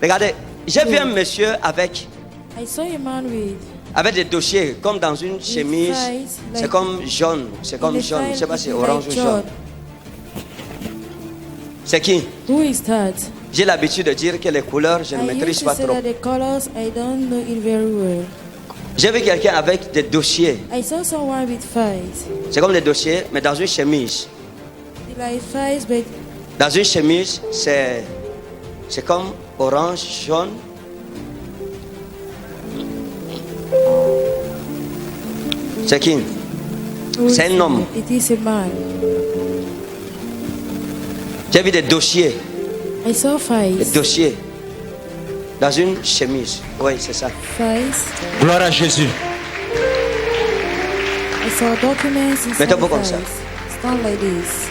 Regardez, j'ai vu un monsieur avec I saw a man avec des dossiers comme dans une chemise. files, C'est like- comme jaune. C'est comme in the jaune. Je ne file, sais pas si c'est it's orange like ou jaune. John. C'est qui? Who is that? J'ai l'habitude de dire que les couleurs, je ne I maîtrise used pas to say trop. that the colors, I don't know it very well. J'ai vu quelqu'un avec des dossiers. I saw someone with files. C'est comme des dossiers, mais dans une chemise. Like files, but Dans une chemise, c'est comme orange, jaune. C'est qui? who is C'est un homme. it? It is a man. J'ai vu des dossiers. I saw Des files. dossiers. Dans une chemise. Oui, c'est ça. Files. Gloire à Jésus. I saw documents Mettez inside vous comme ça. files. Stand like this.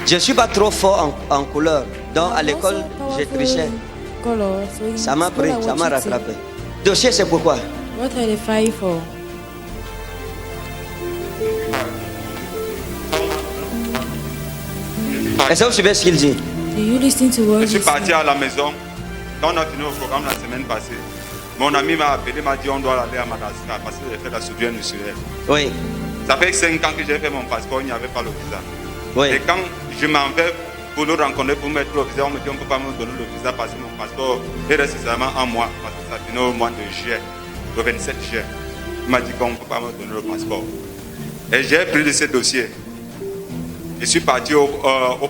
Je ne suis pas trop fort en couleur. Donc à l'école, j'ai triché. Color, so in Ça m'a school, pris, I ça was m'a cheating. rattrapé. Dossier, c'est pourquoi? What are the files for? Est-ce que vous suivez ce qu'il dit? Do you listen to what Je suis he parti said? à la maison. Quand on a fini le programme la semaine passée, mon ami m'a appelé, m'a dit on doit aller à Madagascar parce que j'ai fait la soudure industrielle. Oui, Ça fait 5 ans que j'ai fait mon passeport, il n'y avait pas le visa. oui. Et quand je m'en vais pour nous rencontrer, pour mettre le visa, on me dit on ne peut pas me donner le visa parce que mon passeport est resté seulement un mois, parce que ça finit au mois de juillet, le 27 juillet. Il m'a dit qu'on ne peut pas me donner le passeport. Et j'ai pris de ces dossiers. Je suis parti au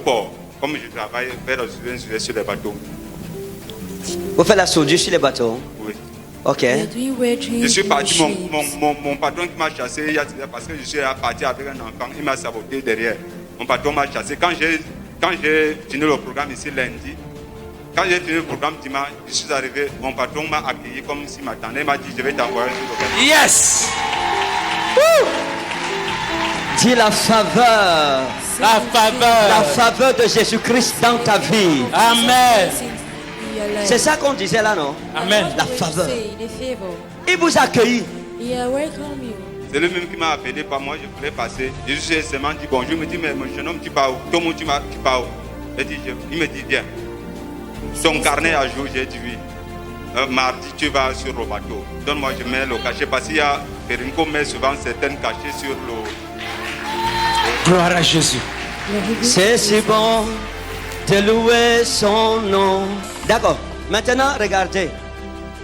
port. Comme je travaille, faire la soudure industrielle sur les bateaux. Vous faites la soudure sur les bateaux? Oui. Ok. They're doing welding Je suis in parti, ships. mon patron qui m'a chassé, il y a parce que je suis parti avec un enfant, il m'a saboté derrière. Mon patron m'a chassé. Quand j'ai fini le programme ici lundi, quand j'ai fini le programme dimanche, je suis arrivé, mon patron m'a accueilli comme s'il m'attendait, il m'a dit je vais t'envoyer sur le gars. Yes. Dis la faveur. La La faveur. faveur de Jésus-Christ dans ta vie. Amen. C'est ça qu'on disait là, non? Amen. La faveur. The favor. Il vous a accueilli. Yeah, welcome you. C'est lui-même qui m'a appelé, pas moi, je voulais passer. Je suis seulement dit bonjour, il me dit mais mon jeune homme tu pars où? Tout le monde tu pars où? Il me dit viens. Son carnet à jour, j'ai dit oui. Mardi tu vas sur le bateau. Donne-moi, je mets le cachet parce qu'il y a Perinco met souvent certains cachets sur le. Gloire à Jésus. C'est si bon de louer son nom. D'accord. Maintenant, regardez.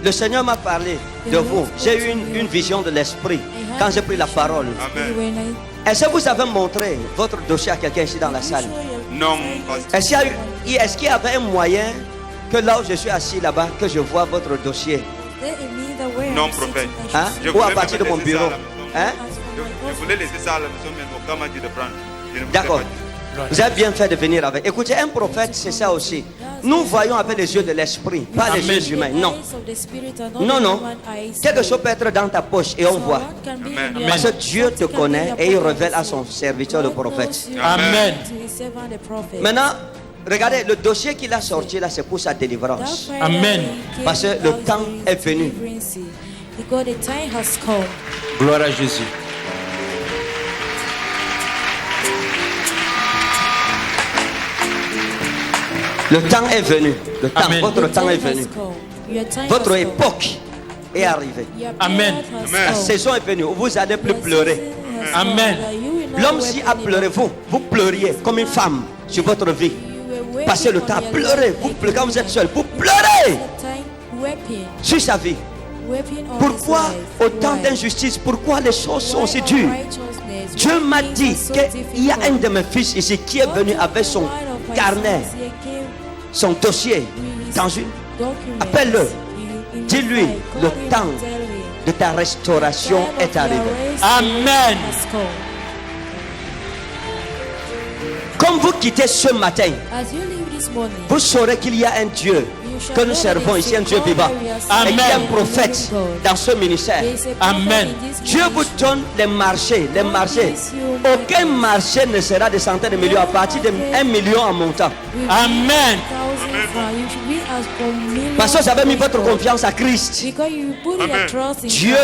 Le Seigneur m'a parlé de vous. J'ai eu une vision de l'esprit quand j'ai pris la parole. Amen. Est-ce que vous avez montré votre dossier à quelqu'un ici dans la salle? Non, parce Est-ce qu'il y avait un moyen que là où je suis assis là-bas, que je vois votre dossier? non, prophète. Hein? Je Ou à voulais partir de même mon laisser ça bureau? à la maison. Hein? Je voulais laisser ça à la maison, mais mon frère m'a dit de prendre. Je ne vous ai D'accord. pas dit. Vous avez bien fait de venir avec. Écoutez, un prophète, c'est ça aussi. Nous voyons avec les yeux de l'esprit, pas les yeux humains. Non. Non, non. Quelque chose peut être dans ta poche et on voit. Parce que Dieu te connaît et il révèle à son serviteur le prophète. Amen. Maintenant, regardez, le dossier qu'il a sorti là, c'est pour sa délivrance. Amen. Parce que le temps est venu. Gloire à Jésus. Le temps est venu. Le temps, Amen. votre temps est venu. Votre époque est arrivée. Amen. La saison est venue où vous n'allez plus pleurer. Amen. L'homme si a pleuré, vous pleuriez comme une femme sur votre vie. Passez le temps à pleurer. Vous pleurez quand vous êtes seul. Vous pleurez sur sa vie. Pourquoi autant d'injustice? Pourquoi les choses sont aussi dures? Dieu m'a dit qu'il y a un de mes fils ici qui est venu avec son carnet, son dossier dans une. Appelle-le. Dis-lui, le temps de ta restauration est arrivé. Amen. Comme vous quittez ce matin, vous saurez qu'il y a un Dieu que nous servons ici, un Dieu vivant, et qu'il y a un prophète dans ce ministère. Amen. Dieu vous donne les marchés, les marchés. Aucun marché ne sera de centaines de millions à partir de 1 million en montant. Amen. Parce que vous avez mis votre confiance à Christ. Dieu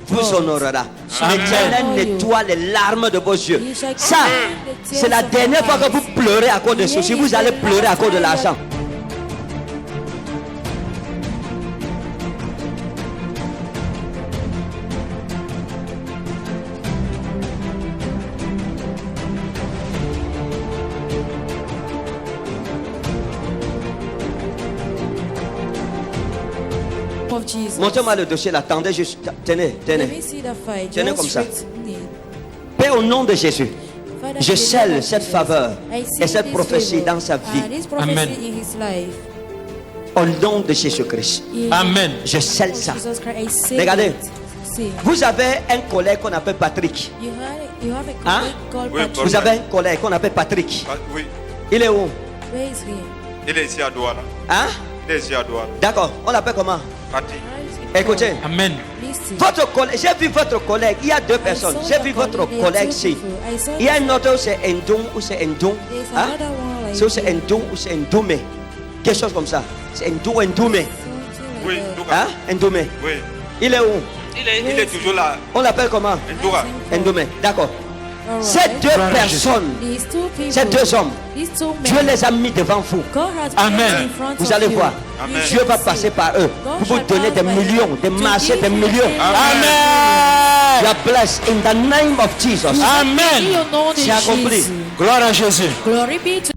vous honorera. L'Éternel nettoie les larmes de vos yeux. Ça, c'est la dernière fois que vous pleurez à cause de ceci. Vous allez pleurer à cause de l'argent. name of Jesus. Montrez-moi le dossier là. Attendez juste. Tenez, Let tenez. me see the fight. Tenez Just comme ça. straighten it. Père, au nom de Jésus, Father, je in the name scelle of cette Jesus, faveur I et seal cette this prophétie favor, dans sa vie. this prophecy Amen. in his life. Au nom de Jésus-Christ. In Amen. Je scelle of ça. Jesus Christ, I seal Regardez. it. See, Vous avez un collègue qu'on appelle Patrick. you have a Hein? colleague called Oui, Patrick. Vous avez un collègue qu'on appelle Patrick. Ah, oui, Il est où? Where is he? il est ici à Douala. Hein? Il est ici à Douala. D'accord. On l'appelle comment? Patrick. Écoutez. Amen. Listen. Votre collègue, j'ai vu votre collègue. Il y a deux personnes. J'ai vu votre collègue ici. Il y a un autre, c'est Ndong ou c'est Ndong. There's Hein? another one like C'est c'est Ndong ou c'est Ndoumé. Quelque chose comme ça. C'est Ndong ou Ndoumé. something Oui, like that. Douala. Hein? Ndoumé. Oui. Il est où? Il est toujours là. On l'appelle comment? Douala. Ndoumé. D'accord. All right. Ces deux personnes, These two people, ces deux hommes, these two Dieu men, les a mis devant vous. God has Amen. placed in front Vous of allez you. voir. Amen. Dieu va passer par eux pour vous donner des millions, des marchés, des millions. You Amen. are blessed in the name of Jesus. In Amen. your name, C'est accompli. Jesus. Gloire à Jésus. Glory be to